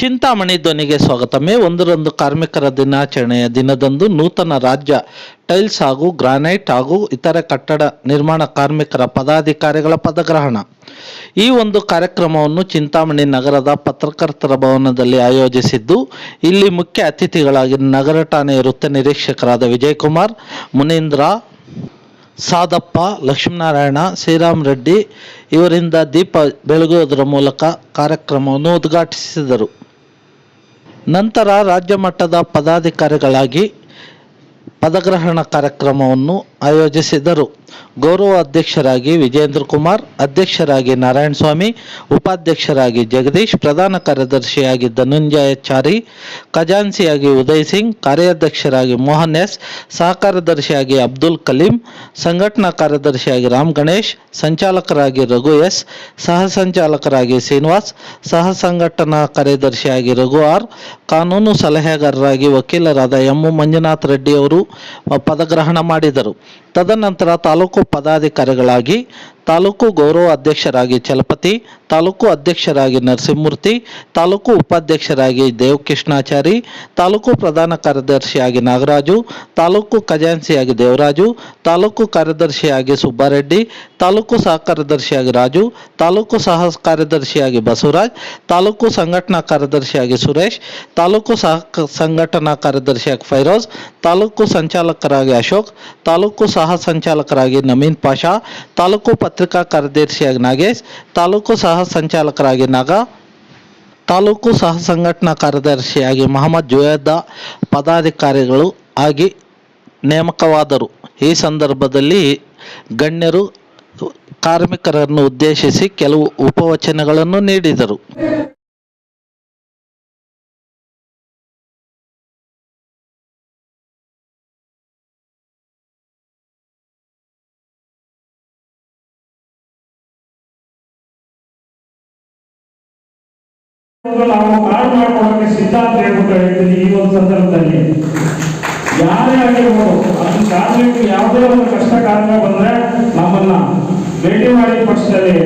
ಚಿಂತಾಮಣಿ ಧ್ವನಿಗೆ ಸ್ವಾಗತ. ಮೇ 1ರಂದು ಕಾರ್ಮಿಕರ ದಿನಾಚರಣೆಯ ದಿನದಂದು ನೂತನ ರಾಜ್ಯ ಟೈಲ್ಸ್ ಹಾಗೂ ಗ್ರಾನೈಟ್ ಹಾಗೂ ಇತರೆ ಕಟ್ಟಡ ನಿರ್ಮಾಣ ಕಾರ್ಮಿಕರ ಪದಾಧಿಕಾರಿಗಳ ಪದಗ್ರಹಣ. ಈ ಒಂದು ಕಾರ್ಯಕ್ರಮವನ್ನು ಚಿಂತಾಮಣಿ ನಗರದ ಪತ್ರಕರ್ತರ ಭವನದಲ್ಲಿ ಆಯೋಜಿಸಿದ್ದು, ಇಲ್ಲಿ ಮುಖ್ಯ ಅತಿಥಿಗಳಾಗಿ ನಗರ ಠಾಣೆಯ ವೃತ್ತ ನಿರೀಕ್ಷಕರಾದ ವಿಜಯಕುಮಾರ್, ಮುನೀಂದ್ರ, ಸಾದಪ್ಪ, ಲಕ್ಷ್ಮೀನಾರಾಯಣ, ಶ್ರೀರಾಮ್ ರೆಡ್ಡಿ ಇವರಿಂದ ದೀಪ ಬೆಳಗುವುದರ ಮೂಲಕ ಕಾರ್ಯಕ್ರಮವನ್ನು ಉದ್ಘಾಟಿಸಿದರು. ನಂತರ ರಾಜ್ಯ ಮಟ್ಟದ ಪದಾಧಿಕಾರಿಗಳಾಗಿ ಪದಗ್ರಹಣ ಕಾರ್ಯಕ್ರಮವನ್ನು ಆಯೋಜಿಸಿದರು. ಗೌರವ ಅಧ್ಯಕ್ಷರಾಗಿ ವಿಜೇಂದ್ರ ಕುಮಾರ್, ಅಧ್ಯಕ್ಷರಾಗಿ ನಾರಾಯಣಸ್ವಾಮಿ, ಉಪಾಧ್ಯಕ್ಷರಾಗಿ ಜಗದೀಶ್, ಪ್ರಧಾನ ಕಾರ್ಯದರ್ಶಿಯಾಗಿ ಧನುಂಜಯಾಚಾರಿ, ಖಜಾನ್ಸಿಯಾಗಿ ಉದಯ್ ಸಿಂಗ್, ಕಾರ್ಯಾಧ್ಯಕ್ಷರಾಗಿ ಮೋಹನ್ ಎಸ್, ಸಹ ಕಾರ್ಯದರ್ಶಿಯಾಗಿ ಅಬ್ದುಲ್ ಕಲೀಂ, ಸಂಘಟನಾ ಕಾರ್ಯದರ್ಶಿಯಾಗಿ ರಾಮ್ ಗಣೇಶ್, ಸಂಚಾಲಕರಾಗಿ ರಘು ಎಸ್, ಸಹ ಸಂಚಾಲಕರಾಗಿ ಶ್ರೀನಿವಾಸ್, ಸಹ ಸಂಘಟನಾ ಕಾರ್ಯದರ್ಶಿಯಾಗಿ ರಘು ಆರ್, ಕಾನೂನು ಸಲಹೆಗಾರರಾಗಿ ವಕೀಲರಾದ ಎಂ ಮಂಜುನಾಥ್ ರೆಡ್ಡಿ ಅವರು ಪದಗ್ರಹಣ ಮಾಡಿದರು. ತದನಂತರ ತಾಲೂಕು ಪದಾಧಿಕಾರಿಗಳಾಗಿ ತಾಲೂಕು ಗೌರವ ಅಧ್ಯಕ್ಷರಾಗಿ ಚಲಪತಿ, ತಾಲೂಕು ಅಧ್ಯಕ್ಷರಾಗಿ ನರಸಿಂಹಮೂರ್ತಿ, ತಾಲೂಕು ಉಪಾಧ್ಯಕ್ಷರಾಗಿ ದೇವಕೃಷ್ಣಾಚಾರಿ, ತಾಲೂಕು ಪ್ರಧಾನ ಕಾರ್ಯದರ್ಶಿಯಾಗಿ ನಾಗರಾಜು, ತಾಲೂಕು ಖಜಾನ್ಸಿಯಾಗಿ ದೇವರಾಜು, ತಾಲೂಕು ಕಾರ್ಯದರ್ಶಿಯಾಗಿ ಸುಬ್ಬಾರೆಡ್ಡಿ, ತಾಲೂಕು ಸಹ ಕಾರ್ಯದರ್ಶಿಯಾಗಿ ರಾಜು, ತಾಲೂಕು ಸಹ ಕಾರ್ಯದರ್ಶಿಯಾಗಿ ಬಸವರಾಜ್, ತಾಲೂಕು ಸಂಘಟನಾ ಕಾರ್ಯದರ್ಶಿಯಾಗಿ ಸುರೇಶ್, ತಾಲೂಕು ಸಹ ಸಂಘಟನಾ ಕಾರ್ಯದರ್ಶಿಯಾಗಿ ಫೈರೋಜ್, ತಾಲೂಕು ಸಂಚಾಲಕರಾಗಿ ಅಶೋಕ್, ತಾಲೂಕು ಸಹ ಸಂಚಾಲಕರಾಗಿ ನಮೀನ್ ಪಾಷಾ, ತಾಲೂಕು ಪತ್ರಿಕಾ ಕಾರ್ಯದರ್ಶಿಯಾಗಿ ನಾಗೇಶ್, ತಾಲೂಕು ಸಹ ಸಂಚಾಲಕರಾಗಿ ನಾಗಾ, ತಾಲೂಕು ಸಹ ಸಂಘಟನಾ ಕಾರ್ಯದರ್ಶಿಯಾಗಿ ಮಹಮ್ಮದ್ ಜುಯೇದ ಪದಾಧಿಕಾರಿಗಳು ಆಗಿ ನೇಮಕವಾದರು. ಈ ಸಂದರ್ಭದಲ್ಲಿ ಗಣ್ಯರು ಕಾರ್ಮಿಕರನ್ನು ಉದ್ದೇಶಿಸಿ ಕೆಲವು ಉಪವಚನಗಳನ್ನು ನೀಡಿದರು. ನಾವು ಕಾಲ್ ಮಾಡ್ಕೊಳ್ಳೋಕೆ ಸಿದ್ಧ ಅಂತ ಹೇಳ್ಬಿಟ್ಟು ಹೇಳ್ತೀನಿ. ಈ ಒಂದು ಸಂದರ್ಭದಲ್ಲಿ ಯಾರೇ ಆಗಿರ್ಬೋದು, ಅದು ಕಾರ್ಮಿಕ ಯಾವುದೇ ಒಂದು ಕಷ್ಟ ಕಾರ್ಯ ಬಂದ್ರೆ ನಮ್ಮನ್ನ ಭೇಟಿ ಮಾಡಿದ ಪಕ್ಷದಲ್ಲಿ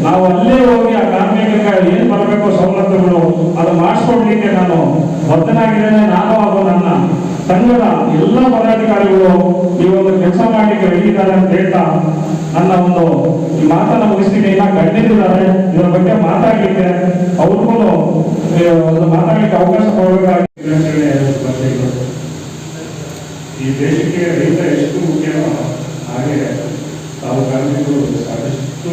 ನಾವು ಅಲ್ಲೇ ಹೋಗಿ ಆ ಕಾರ್ಮಿಕರಿಗೆ ಏನ್ ಬರಬೇಕು ಸವಲತ್ತುಗಳು ಅದು ಮಾಡಿಸ್ಕೊಡ್ಲಿಕ್ಕೆ ನಾನು ಬದ್ಧನಾಗಿದ್ದೇನೆ. ನಾನು ಹಾಗೂ ನನ್ನ ಸಂಘದ ಎಲ್ಲ ಪದಾಧಿಕಾರಿಗಳು ಈ ಒಂದು ಕೆಲಸ ಮಾಡಲಿಕ್ಕೆ ರೆಡಿ ಇದ್ದಾರೆ ಅಂತ ಹೇಳ್ತಾ ನನ್ನ ಒಂದು ಈ ಮಾತನ್ನ ಮುಗಿಸ್ತೀನಿ. ಇನ್ನ ಗಣ್ಯರಿದ್ದಾರೆ, ಇದರ ಬಗ್ಗೆ ಮಾತಾಡ್ಲಿಕ್ಕೆ ಅವ್ರಿಗೂ ಒಂದು ಮಾತಾಡ್ಲಿಕ್ಕೆ ಅವಕಾಶ ಕೊಡಬೇಕಾಗಿ. ಈ ದೇಶಕ್ಕೆ ರೈತ ಎಷ್ಟು ಮುಖ್ಯವೋ ಹಾಗೆ ತಾವು ಕಾರ್ಮಿಕರು ಸಾಕಷ್ಟು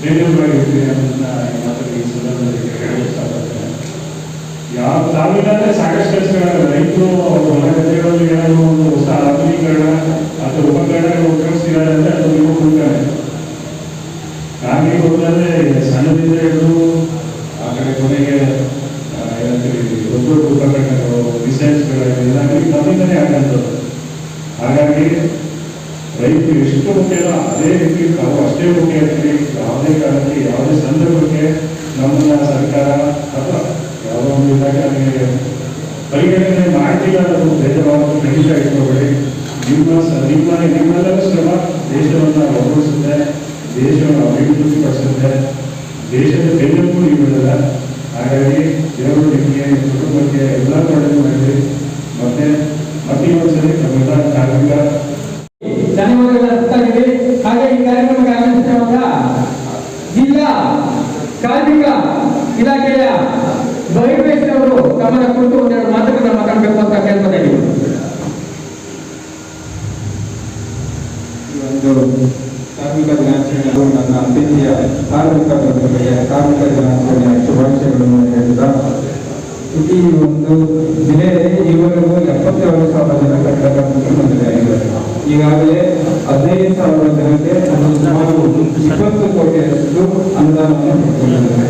ಬೇರೆಯವರಾಗಿರ್ತೀರಿ ಅನ್ನೋದನ್ನ ಈ ಮಾತಲ್ಲಿ ಈ ಸಂದರ್ಭದಲ್ಲಿ ಹೇಳಲು ಇಷ್ಟಪಡ್ತೇನೆ. ಯಾವ ತಾವಿಲ್ಲದೆ ಸಾಕಷ್ಟು ಕೆಲಸಗಳ ರೈತರು ಹೊಲಗದ್ದೆಗಳಲ್ಲಿ ಏನಾದರೂ ಒಂದು ಹೊಸ ಆಧುನೀಕರಣ ಅಥವಾ ಉಪಕರಣಗಳು ಉಪಯೋಗಿಸ್ತಿದ್ದಾರೆ ಅಂದರೆ ಅದು ನೀವು ಕೊಡ್ತಾರೆ. ಕಾರ್ಮಿಕರಲ್ಲದೆ ಸಣ್ಣದಿಂದ ಹಿಡಿದು ಆ ಕಡೆ ಕೊನೆಗೆ ಏನಂತೀವಿ ದೊಡ್ಡ ದೊಡ್ಡ ಉಪಕರಣಗಳು ಡಿಸೈನ್ಸ್ಗಳೆಲ್ಲ ನಮ್ಮಿಂದಲೇ ಆಗಂಥದ್ದು. ಹಾಗಾಗಿ ರೈತರು ಎಷ್ಟು ಮುಖ್ಯನೋ ಅದೇ ರೀತಿ ನಾವು ಅಷ್ಟೇ ಮುಖ್ಯ ಇರ್ತೀವಿ. ಯಾವುದೇ ಕಾಲಕ್ಕೆ ಯಾವುದೇ ಸಂದರ್ಭಕ್ಕೆ ನಮ್ಮನ್ನ ಸರ್ಕಾರ ಅಥವಾ ಯಾವುದೋ ಒಂದು ಇಲಾಖೆ ನಮಗೆ ಪರಿಗಣನೆ ಮಾಡ್ತಿಲ್ಲ ಅನ್ನೋದು ಭೇದಭಾವವನ್ನು ಖಂಡಿತ ಇಟ್ಕೋಬೇಡಿ. ನಿಮ್ಮೆಲ್ಲರ ಶ್ರಮ ದೇಶವನ್ನು ಒಗ್ಗೂಡಿಸುತ್ತೆ, ದೇಶವನ್ನು ಅಭಿವೃದ್ಧಿ ಪಡಿಸುತ್ತೆ, ದೇಶದ ಬೆನ್ನೆಲುಬು ನೀವೆಲ್ಲ. ಹಾಗಾಗಿ ದೇವರು ನಿಮಗೆ ಕುಟುಂಬಕ್ಕೆ ಎಲ್ಲ ಒಳ್ಳೆಯದು ಮಾಡಿ ಮತ್ತೆ ಒಂದ್ಸರಿ ನಮ್ಮೆಲ್ಲ ಕಾರ್ಮಿಕ ಧನ್ಯವಾದಗಳು. ಹಾಗೆ ಈ ಕಾರ್ಯಕ್ರಮಕ್ಕೆ ಆಗಮಿಸಿರುವಂತಹ ಜಿಲ್ಲಾ ಕಾರ್ಮಿಕ ಇಲಾಖೆಯ ಬೈಬೇಶ್ ಅವರು ತಮ್ಮನ್ನ ಕುರಿತು ಒಂದೆರಡು ಮಾತುಗಳನ್ನು ಮಾತಾಡಬೇಕು ಅಂತ ಕೇಳ್ತಾ ಇದ್ದೀವಿ. ಕಾರ್ಮಿಕ ದಿನಾಚರಣೆ ನನ್ನ ಅತಿಥಿಯ ಕಾರ್ಮಿಕ ಬಂಧುಗಳಿಗೆ ಕಾರ್ಮಿಕ ದಿನಾಚರಣೆಯ ಶುಭಾಶಯಗಳನ್ನು ಹೇಳಿದ ಈ ಒಂದು ಜಿಲ್ಲೆಯಲ್ಲಿ ಈವರೆಗೂ 72,000 ಜನ ಕಟ್ಟಡ ಕಾರ್ಮಿಕರು ಈಗಾಗಲೇ 15,000 ಜನಕ್ಕೆ ಸುಮಾರು 20 ಕೋಟಿಯಷ್ಟು ಅನುದಾನವನ್ನು ಕೊಟ್ಟಿದ್ದಾರೆ.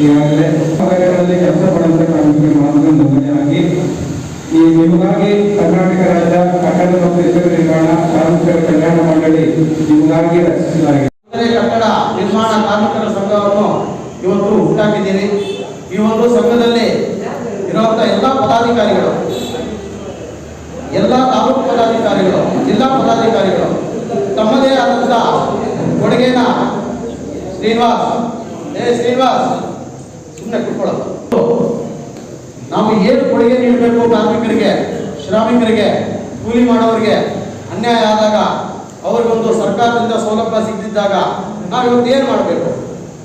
ಈಗಾಗಲೇ ಕಾರ್ಯಗಳಲ್ಲಿ ಕೆಲಸ ಮಾಡುವಂತ ಕಾರ್ಮಿಕರಿಗೆ ಮಾತ್ರ ನೋಂದಣಿಯಾಗಿ ಈ ನಿಮಗಾಗಿ ಕರ್ನಾಟಕ ರಾಜ್ಯ ಕಟ್ಟಡ ಮತ್ತು ಇತರ ನಿರ್ಮಾಣ ಕಾರ್ಮಿಕರ ಕಲ್ಯಾಣ ಮಂಡಳಿ ನಿಮಗಾಗಿ ರಚಿಸಲಾಗಿದೆ. ಕಟ್ಟಡ ನಿರ್ಮಾಣ ಕಾರ್ಮಿಕರ ಸಂಘವನ್ನು ಇವತ್ತು ಹುಟ್ಟಾಕಿದ್ದೀರಿ. ಈ ಒಂದು ಸಂಘದಲ್ಲಿ ಇರುವಂತ ಎಲ್ಲ ಪದಾಧಿಕಾರಿಗಳು, ಎಲ್ಲ ತಾಲೂಕು ಪದಾಧಿಕಾರಿಗಳು, ಜಿಲ್ಲಾ ಪದಾಧಿಕಾರಿಗಳು ತಮ್ಮದೇ ಆದಂತ ಕೊಡುಗೆನ ಶ್ರೀನಿವಾಸ್ ಸುಮ್ಮನೆ ಕುತ್ಕೊಳ್ಳೋದು ನಾವು ಏನು ಕೊಡುಗೆ ನೀಡಬೇಕು ಕಾರ್ಮಿಕರಿಗೆ, ಶ್ರಾಮಿಕರಿಗೆ, ಕೂಲಿ ಮಾಡೋರಿಗೆ ಅನ್ಯಾಯ ಆದಾಗ ಅವ್ರಿಗೊಂದು ಸರ್ಕಾರದಿಂದ ಸೌಲಭ್ಯ ಸಿಗ್ತಿದ್ದಾಗ ನಾವು ಇವತ್ತು ಏನು ಮಾಡಬೇಕು?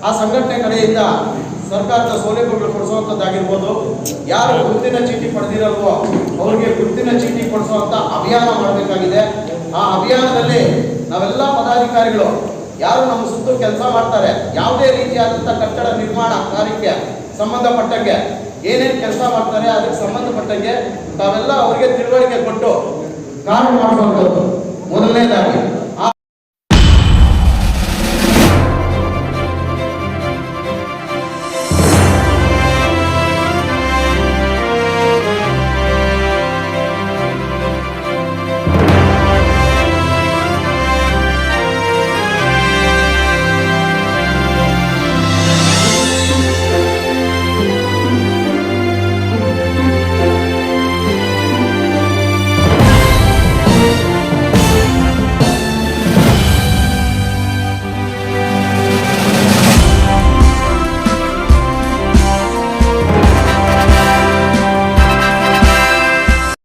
ಆ ಸಂಘಟನೆ ಕಡೆಯಿಂದ ಸರ್ಕಾರದ ಸೌಲಭ್ಯಗಳು ಕೊಡಿಸುವಂಥದ್ದಾಗಿರ್ಬೋದು, ಯಾರು ಗುರುತಿನ ಚೀಟಿ ಪಡೆದಿರಲ್ವೋ ಅವರಿಗೆ ಗುರುತಿನ ಚೀಟಿ ಕೊಡಿಸುವಂಥ ಅಭಿಯಾನ ಮಾಡಬೇಕಾಗಿದೆ. ಆ ಅಭಿಯಾನದಲ್ಲಿ ನಾವೆಲ್ಲ ಪದಾಧಿಕಾರಿಗಳು ಯಾರು ನಮ್ಮ ಸುತ್ತ ಕೆಲಸ ಮಾಡ್ತಾರೆ, ಯಾವುದೇ ರೀತಿಯಾದಂಥ ಕಟ್ಟಡ ನಿರ್ಮಾಣ ಕಾರ್ಯಕ್ಕೆ ಸಂಬಂಧಪಟ್ಟಂಗೆ ಏನೇನು ಕೆಲಸ ಮಾಡ್ತಾರೆ ಅದಕ್ಕೆ ಸಂಬಂಧಪಟ್ಟಂಗೆ ತಾವೆಲ್ಲ ಅವರಿಗೆ ತಿಳುವಳಿಕೆ ಕೊಟ್ಟು ಕಾರ್ಡ್ ಮಾಡುವಂಥದ್ದು ಮೊದಲನೇದಾಗಿ.